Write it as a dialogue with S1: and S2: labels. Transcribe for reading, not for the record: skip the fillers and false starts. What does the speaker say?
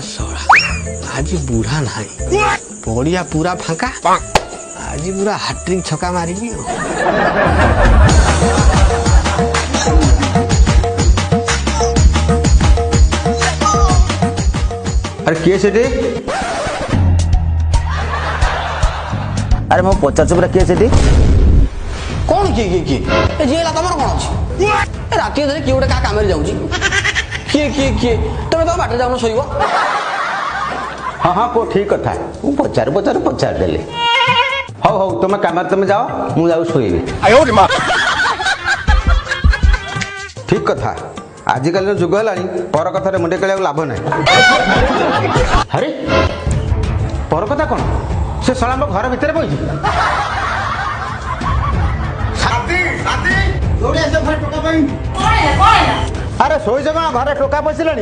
S1: शोड़ा आज बुढ़ा नहीं पड़िया पूरा फांका आज पूरा हाट्रिक छक्का मारी
S2: अरे किए सेठी अरे मो पचार पूरा किए सेठी
S1: कौन किए किए किए जी तमर कौन अच्छी रात किए गोटे क्या कम जाऊँगी किए किए किए तुम तो बाटे जाऊन शोब
S2: हाँ हाँ को ठीक कथा मु पचार पचार पचार देले हौ हौ तुम काम तुम जाओ मु जाऊ शोइबी ठीक कथा आजिकल जुग है पर कथार मुंडे कल लाभ ना अरे पर कथा कौन से शला मो घर भितर बही अरे शोच कौन घरे टोका पशिला